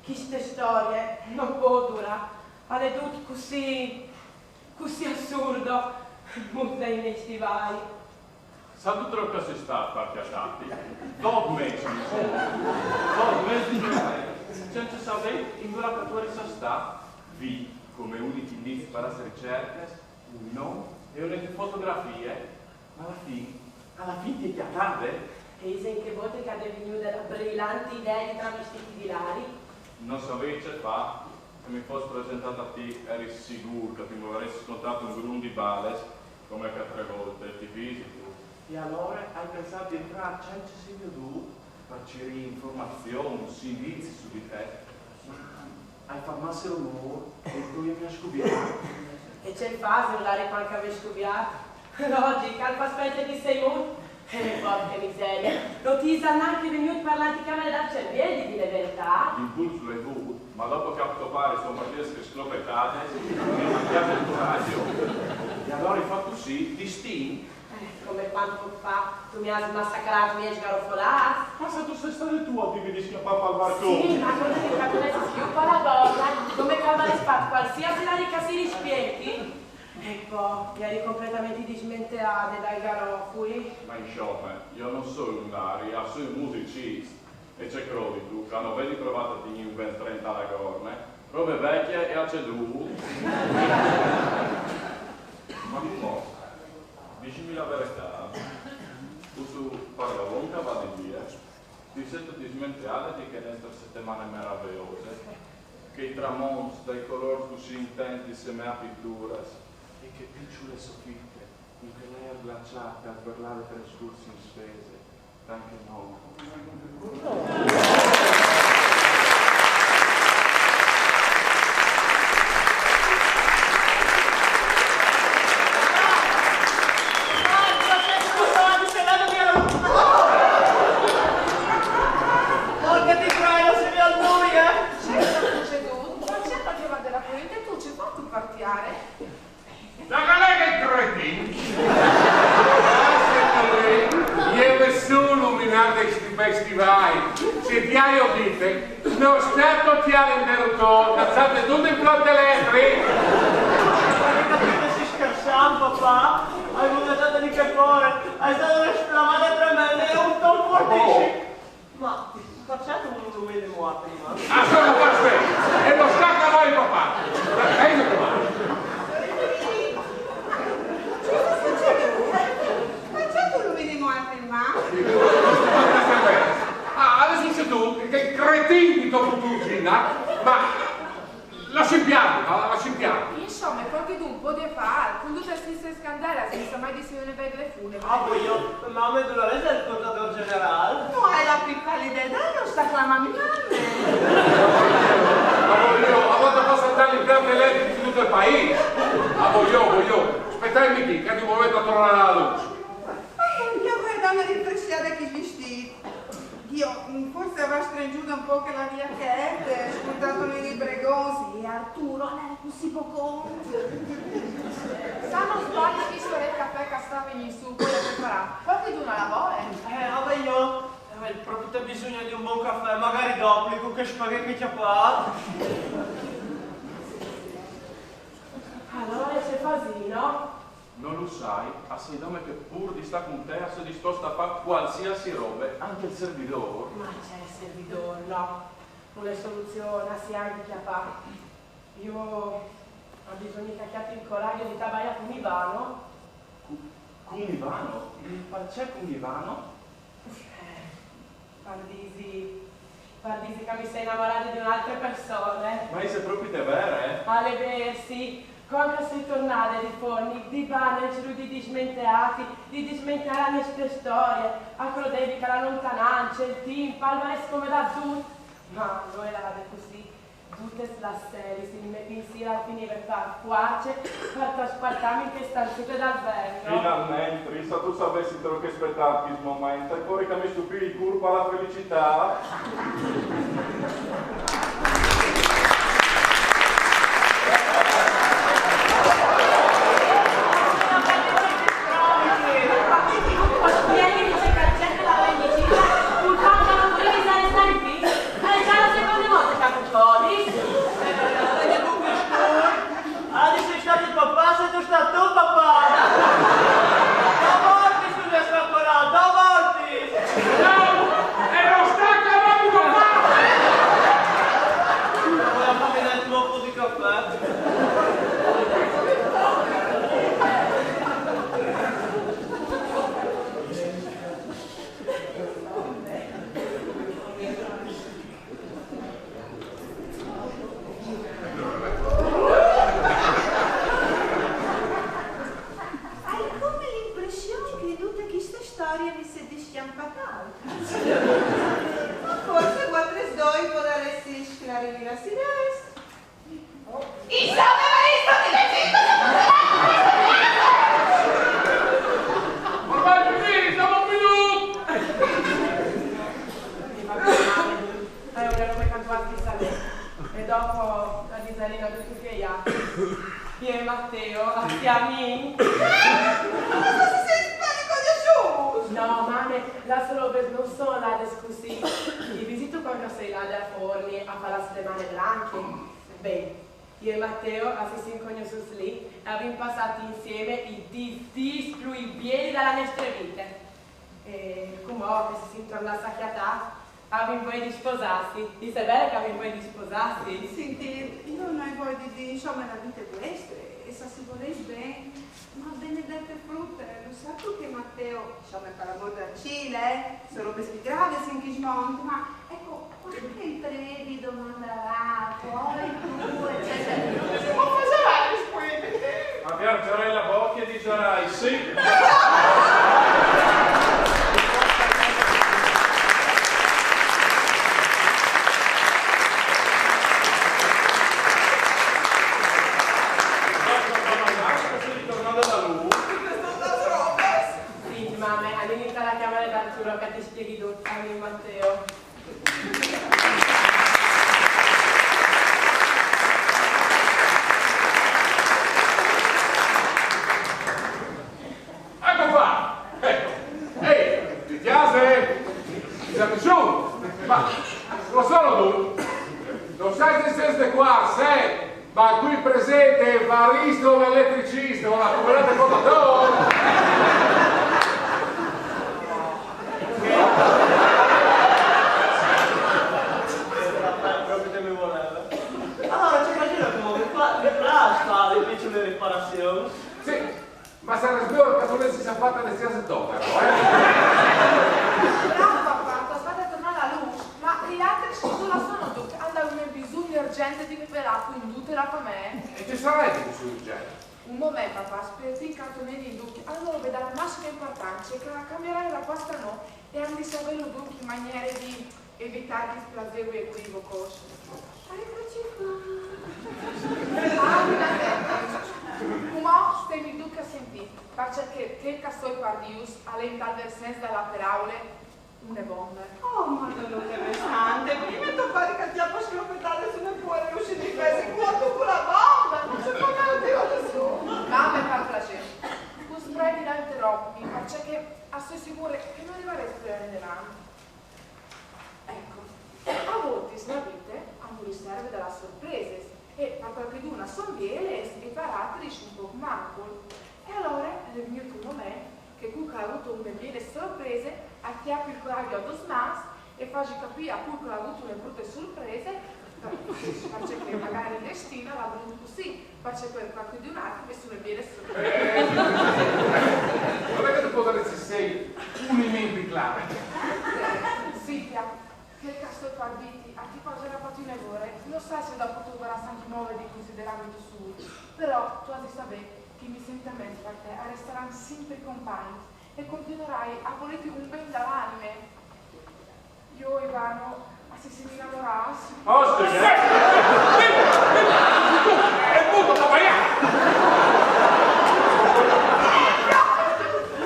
Queste storie non può durare, alle tutte così assurdo, molto nei stivali. Sa tutto lo che si sta a farti a tanti? 2 mesi, 2 mesi, senza sapere in quella cattura si sta, vi come unici indizi per la ricerca, un nome e une fotografie, ma alla fine ti accade? E in che volte che è venuta la brillante idea di travestiti di Lari? Non sapete fa, se mi fosse presentato a te eri sicuro che mi avresti scontato un grum di bales come che 3 volte ti visito. E allora hai pensato di entrare a Cenci tu per cercare informazioni, indizi su di te? Hai fatto massa rumore e tu mi hai scoperto. E c'è il fase, l'area qualche avevi scoperto. Logica, al aspetta di 6 minuti. Porca miseria, non ti sa neanche venuto per l'anticamera dal cervello di dire verità? L'impulso l'hai avuto, ma dopo che ho fatto fare sono pazzesche sclopettate, mi è mancato il coraggio. E allora hai fatto sì, distinti. Come quanto fa, tu mi hai massacrato, mi hai sgarofolato. Ma se tu sei stato tu a dirmi di scappare al barcone? Sì, ma come che non si schiuppa la donna, come cava le spalle, qualsiasi la ricassi rispietti. E poi mi eri completamente dismenteata dai garofui. Ma insomma, io non sono un'aria, sono un musicista. E c'è credi tu, che hanno vedi provato a dire un ben 30 alla gorme, robe vecchie e a cedu. Ma tu no, dicimi la verità. Tu su parla lunga vado via. Ti sento dismenteata di che dentro settimane meravigliose. Che i tramonti dai colori così intensi se me a pitture. E che piccole soffitte, in che lei ha glaciate a parlare trascorsi in spese, anche no. Porca ti prego, se mi allui, Certo, succeduto, ma certo che va della polizia e tu ci fatti partiare. La collega è cretino! Io sono illuminato questi festivali. Se ti hai udite, non stato ti ha l'interrotto, cazzate tutte in flotte elettriche. Ma che si scherzando, papà? Hai vomitato di che cuore, hai stato una sclamata tremenda e un ton fortissimo. Ma facciate un rumore di mua prima. Ah, sono perfetto! E lo stacca noi, papà! Dai, qua! Ah, adesso c'è tu, che cretini dopo tu, Gina, ma lasci in piano. Insomma, qualche un po' di fare, con tutte queste scandale, senza mai di se ne vede le funebre. Ah, poi io, mamma di Dolores è il contatore generale. Non hai la più pallida idea, non sta clamando A volte posso andare in piano elettrici di tutto il paese. Voglio. Aspettatemi qui, che ti muovete a trovare la luce. Io vorrei una rinfrescata che vestiti. Dio, forse avrà stringiuto un po' che la via Cat, ascoltato nei bregosi, Arturo, lei è così poco. Sanno sbaglio che il caffè che sta venendo su, poi da preparare. Qualche d'una lavora? Vabbè io, proprio bisogno di un buon caffè, magari dopo, che spaghetti ciapato. Allora c'è Fasino. Non lo sai, a sei nome che pur di sta con te, sei disposto a fare qualsiasi roba, anche il servidore. Ma c'è il servidore, no. Una soluzione, si anche chiappa. Io ho bisogno che chiappi il coraggio di tabaglia con Ivano. Con Ivano? C'è con Ivano? Pardisi che mi sei innamorato di un'altra persona. Ma sei proprio te vere? Ale versi. Quando si tornare di forni, di banner, di dismenteati, di dismenterare le nostre storie, a crodevica la lontananza, il team, palmares come da tut. Ma noi erano così, tutte la serie, si mi pensiero a finire per fuace, per trasportarmi in che stanzute d'albergo. Finalmente, Risa, tu sapessi quello che aspettavi questo momento, e poi che mi stupivi il curvo alla felicità. Adesso sei stato il papà, sei tu stato tu papà! 2 volte sulle scappolato, 2 volte! No! E non sta acabando, papà! Mercedes. Insomma, Evaristo, ti decidi Ormai finiti, siamo un minuto! Hai una roba quanto altri salè. E dopo la disalina del tuo figliato. Io e Matteo, assiami. No, mame, la solo non sono là così. Ti visito quando sei là da forni a fare la settimana blanche. Bene, io e Matteo si conosciuti lì e abbiamo passato insieme i distis più bieni della nostra vita. E come che si torna a sacchiata, abbiamo voglia di sposarsi. Dice bene che abbiamo voglia di sposarsi? Senti, io non ho voglia di insomma la vita questa, e se si volesse bene, ma benedette frutte, lo sa tu che Matteo, insomma per l'amor del Cile, sono questi gravi sin smonti, ma ecco, qualche intrevi domanderà, poi tu, eccetera. Ma cosa vai rispondere? Ma piangerai la bocca e dicerai sì. Che ti spieghi tutto, Matteo. Ecco qua! Ecco! Ehi! Ti piace? Ti sei piaciuto? Ma lo sono tu? Non sai che siete qua, sei! Ma qui presente Evaristo l'elettricista, una comunità fondatore! Allora ci immagino come fa le piccole riparazioni. Sì, ma se ne sbirro che non si sia fatta le stesse dopo, Bravo papà, aspetta a tornare alla luce, ma gli altri scuola sono tu, hanno un bisogno urgente di beverà, quindi tutela per me. E ci sarebbe questo urgente? Un momento papà, aspetta i cartonelli in ducchi, allora vedo la massima importanza, che cambierai la vostra no, e anche sapere il ducchi in maniera di evitare displasia o equivoco. Eccoci qua. Come stai mi duca sentì, perché che castoi pardius all'entà del senso della paraule una bomba. Oh, madonna che pesante, prima tu pare che ti ha scopertato su una cuore uscì di pesi, quanto con la bomba, non si può cantare su. Mamma per piacere, tu sprechi da interrompi, perché sono sicura che non arriveresti a prendere. Ecco, a volte snavite a un riserve della sorpresa e a qualche d'una sonviele e caratterici un po' manco. E allora è venuto un momento che Cuca ha avuto una belle sorprese, acchiappi il coraggio a dos mans e facci capire a Cuca ha avuto una brutte sorprese, perché magari il destino l'ha voluto così, perché per qualche d'un altro che sono belle sorprese. Non è che tu potresti sei unimenti clave. Silvia, che cazzo è partiti, a chi cosa era fatto in errore, non sai se dopo tu verrà anche nuove di considerarmi tu su, però tu hai di sapere che mi sento a me per te, resteranno sempre compagni e continuerai a volerti un ben dall'anime. Io, Ivano, se mi innamorassi... Ostia, tu, è tutto sbagliato!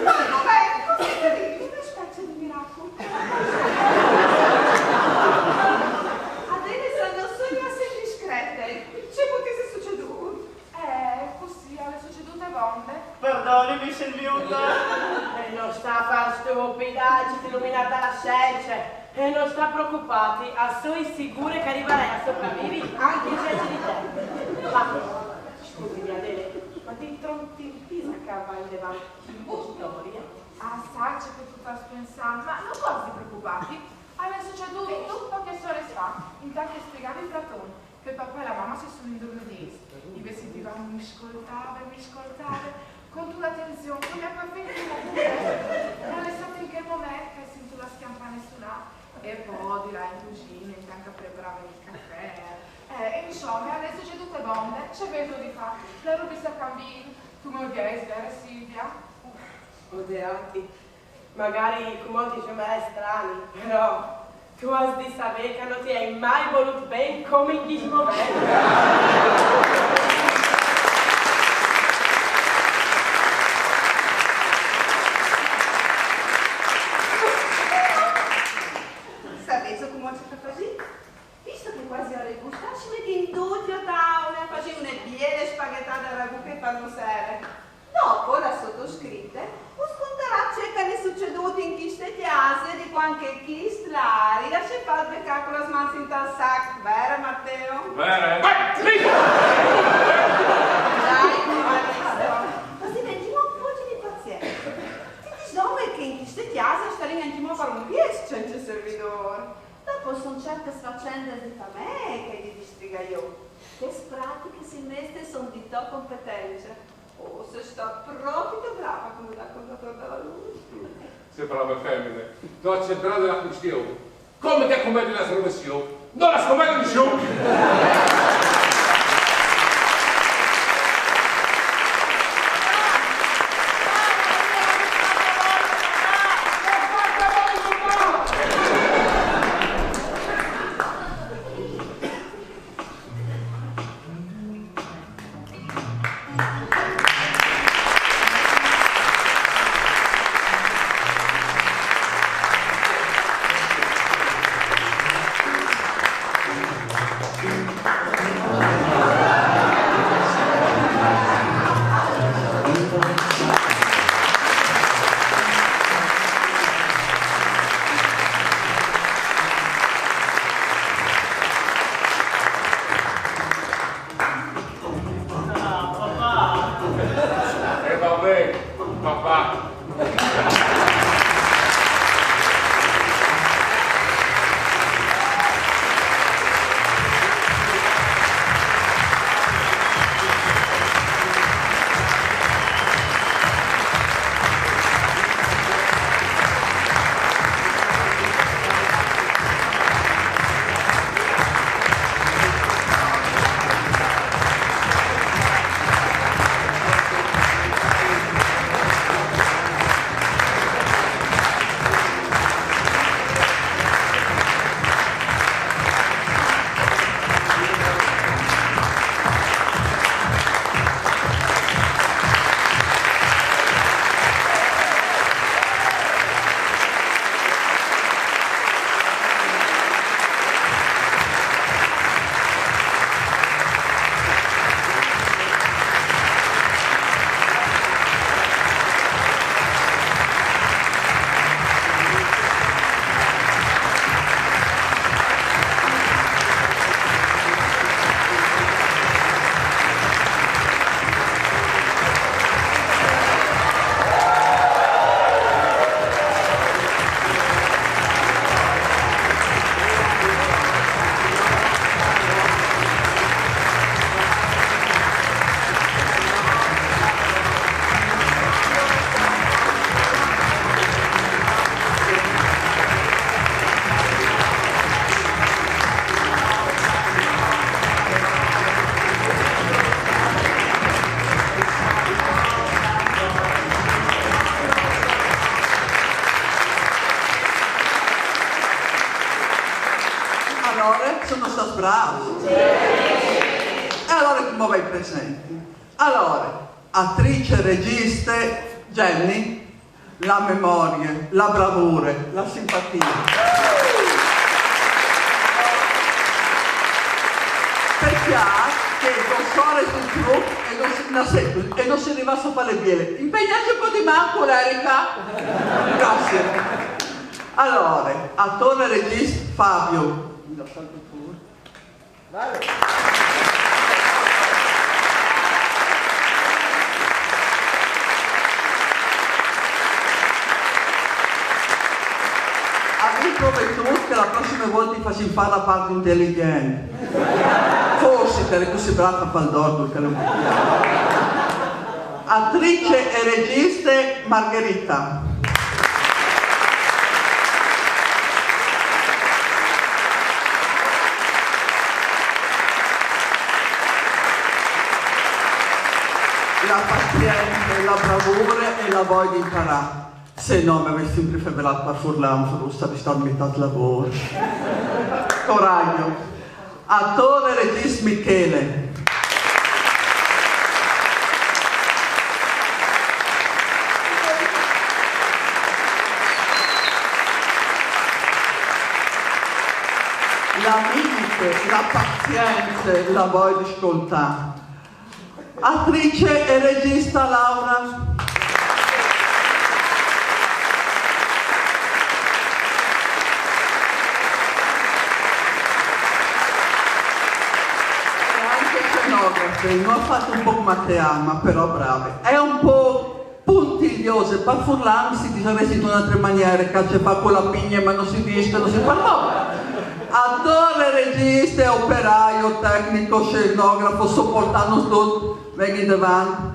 Ma com'è? Così terribile, una specie di miracolo. Adesso non sono assai discrete, ci potesse succedere. Così, alle succedute bombe. Perdonami Silviuta. E non sta a fare stupidaggini illuminata la scienza. E non sta preoccupati, a sui sicure che arriverai a sopravvivere anche senza di te. Ma, scusami Adele, ma ti trovi in pisa che va in levante in storia? Sai che tu stai pensando, ma non così preoccupati. Alle succedute poche ore fa, intanto che spiegavi Platone, che il papà e la mamma si sono indormiti. I vestiti vanno mi ascoltare, con tutta l'attenzione, con la perfetta pure. E alle stato in che momento che sento la scampana suonare. E poi dirai in cucina, intanto a preparare il caffè. Insomma, alle succedute bombe, c'è vedo di fare. La rubi si accambina, tu mi odierai, vero Silvia? Odiati, magari come ti sembra strani, però Tu has di sapere che non ti hai mai voluto bene come in Gizmo Bello. Sapete come si fa così? Visto che quasi ora gusta, ci metti in tutti a tavola, facevi una biele spaghettate a ragù che fanno sere. Dopo la sottoscritta, us conterà ciò che è succeduto in queste chiese di qualche chislari, lascia fare il beccare con la smanza in tal sac, vero Matteo? Vero? Dai, Evaristo, così vediamo un po' di pazienza. Ti dico che in queste chiese stare anche a fare un riesco senza servidore. Dopo sono certe faccende di me che gli distriga io. Che pratiche si mette sono di tua competenza. Oh, se sta proprio brava come l'ha contatore della luce. Se brave femmine, tu hai centrato la questione. Come ti commedi la trasmissione? Non la scommetto di più! Sono stato bravo. E allora come vai presenti? Allora, attrice, regista, Jenny, la memoria, la bravura, la simpatia. Perché che il sole sul trucco e non si arriva a fare le biele. Impegnarsi un po' di manco, Erika. Grazie. Allora, attore e regista Fabio. Vale. Avete promesso che la prossima volta ti faccio fare la parte intelligente. Forse te le così brava a fare l'ordo che lo attrice e regista Margherita. La pazienza, la bravura e la voglia di imparare. Se no mi avessi sempre fevelato per Furlan, frusta di stare a metà di lavoro. Coraggio. Attore e regista Michele. La limite, la pazienza, la voglia di ascoltare. Attrice e regista Laura. Non ha fatto un po' come te ama, però brave. È un po' puntigliosa, per Furlan si dice in un'altra maniera, che ci fa con la pigna ma non si dice, non si fa no. Attore, regista, operaio, tecnico, scenografo, sopportando tutto, vengi davanti.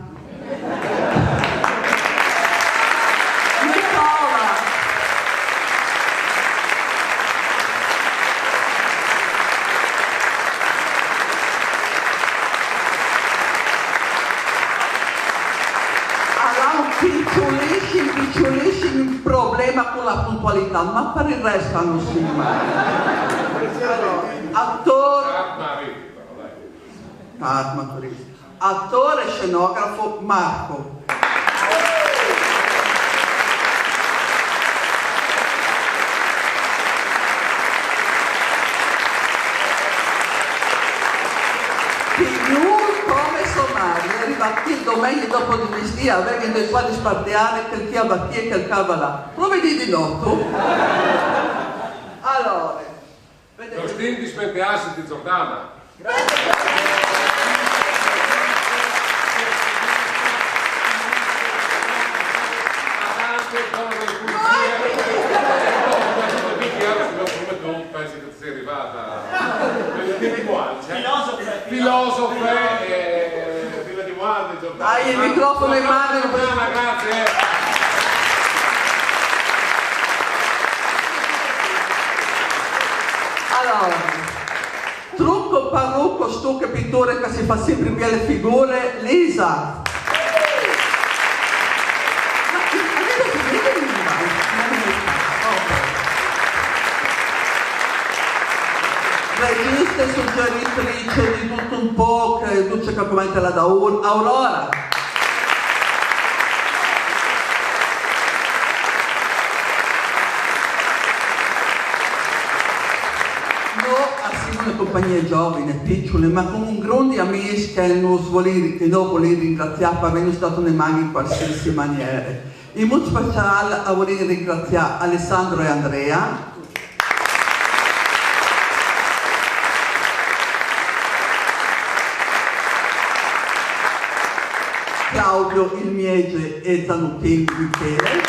Piccolissimo problema con la puntualità, ma per il resto hanno stima. Attore e scenografo Marco. È arrivato domenica dopo di vestia, avendo i quali spartiare che il chiava qui e che il cava là. Lo vedi di notte? Allora, lo stin di spentearsi di Giordana. Pensi che sei arrivata filosofe prima di guardi Giordana. Hai il microfono in mano. Grazie. Allora, trucco, parrucco, stucco e pittore che si fa sempre via le figure, Lisa. Regista e suggeritrice di tutto un po', che Duce che commenta la da Aurora. No, assieme alle compagnie giovani, piccole, ma con un grande amici che non vuole ringraziare per aver stato nelle mani in qualsiasi maniera. In modo speciale voglio ringraziare Alessandro e Andrea. Claudio, il Miege e Zanutin Michele.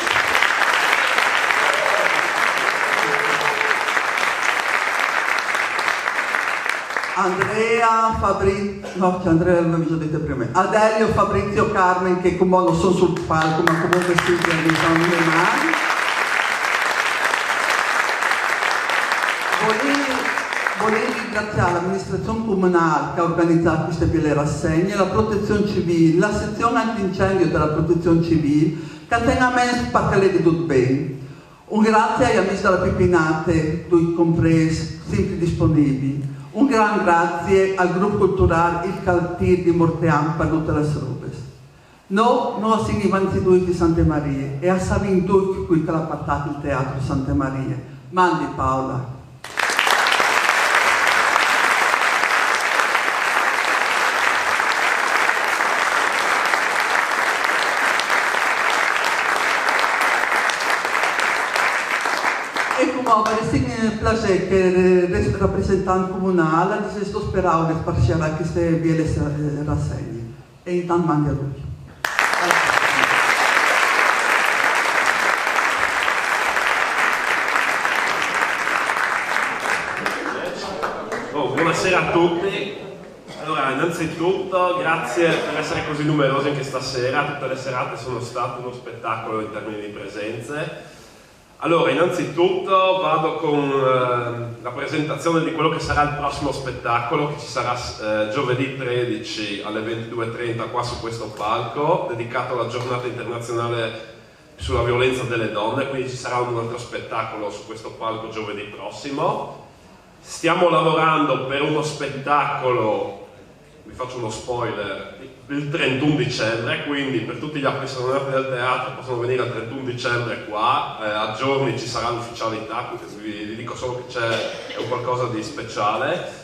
Andrea, Fabrizio, no, Andrea l'avevo già detto prima. Adelio, Fabrizio, Carmen, che come non sono sul palco, ma comunque si sono le mani. Volevo ringraziare l'amministrazione comunale che ha organizzato queste belle rassegne, la protezione civile, la sezione antincendio della protezione civile, che tiene a me perché di tutto bene. Un grazie agli amici della Pipinate, tutti compresi, sempre disponibili. Un gran grazie al gruppo culturale Il Caltier di Mortean per tutte le robe. Noi siamo i Vanzidui di Santa Maria e a Savin tutti qui che l'ha portato il teatro Santa Maria. Mandi Paola. È un piacere che il rappresentante comunale di questo speravo di spargere queste belle rassegne e intanto mandi a lui. Buonasera a tutti. Allora, innanzitutto grazie per essere così numerosi anche stasera. Tutte le serate sono state uno spettacolo in termini di presenze. Allora, innanzitutto vado con la presentazione di quello che sarà il prossimo spettacolo, che ci sarà giovedì 13 alle 22:30 qua su questo palco, dedicato alla giornata internazionale sulla violenza delle donne, quindi ci sarà un altro spettacolo su questo palco giovedì prossimo. Stiamo lavorando per uno spettacolo, vi faccio uno spoiler, il 31 dicembre, quindi per tutti gli appassionati del teatro possono venire il 31 dicembre qua, a giorni ci sarà l'ufficialità, vi dico solo che è un qualcosa di speciale.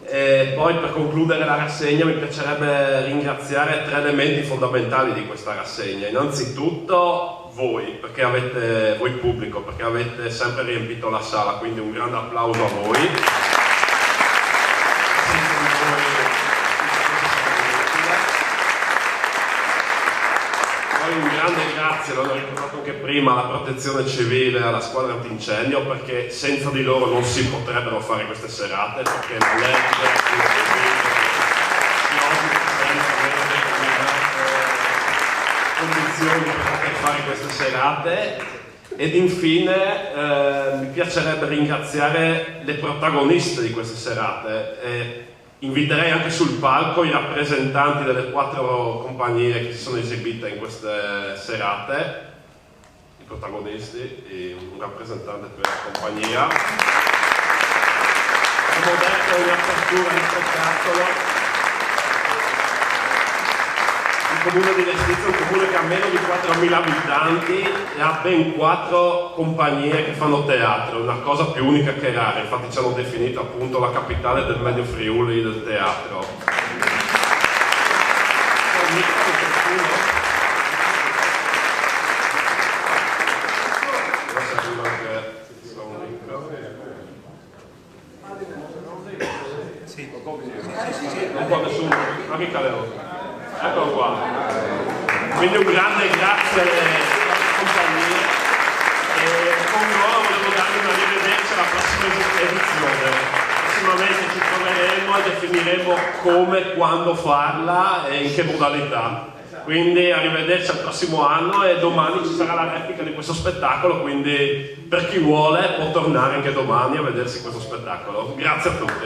E poi per concludere la rassegna mi piacerebbe ringraziare 3 elementi fondamentali di questa rassegna. Innanzitutto voi pubblico, perché avete sempre riempito la sala, quindi un grande applauso a voi. Poi un grande grazie, l'hanno ricordato anche prima, alla Protezione Civile, alla squadra antincendio, perché senza di loro non si potrebbero fare queste serate, perché la legge condizioni per poter fare queste serate. Ed infine mi piacerebbe ringraziare le protagoniste di queste serate. Inviterei anche sul palco i rappresentanti delle 4 compagnie che si sono esibite in queste serate, i protagonisti e un rappresentante per la compagnia. Abbiamo detto in apertura di spettacolo, il comune di Lestizia è un comune che ha meno di 4.000 abitanti e ha ben 4 compagnie che fanno teatro, una cosa più unica che rara, infatti ci hanno definito appunto la capitale del Medio Friuli del teatro. Non può nessuno, anche Caleo. Eccolo qua. Quindi un grande grazie alle compagnie e con loro volevo darvi una arrivederci alla prossima edizione. Prossimamente ci troveremo e definiremo come, quando farla e in che modalità. Quindi arrivederci al prossimo anno e domani ci sarà la replica di questo spettacolo, quindi per chi vuole può tornare anche domani a vedersi questo spettacolo. Grazie a tutti.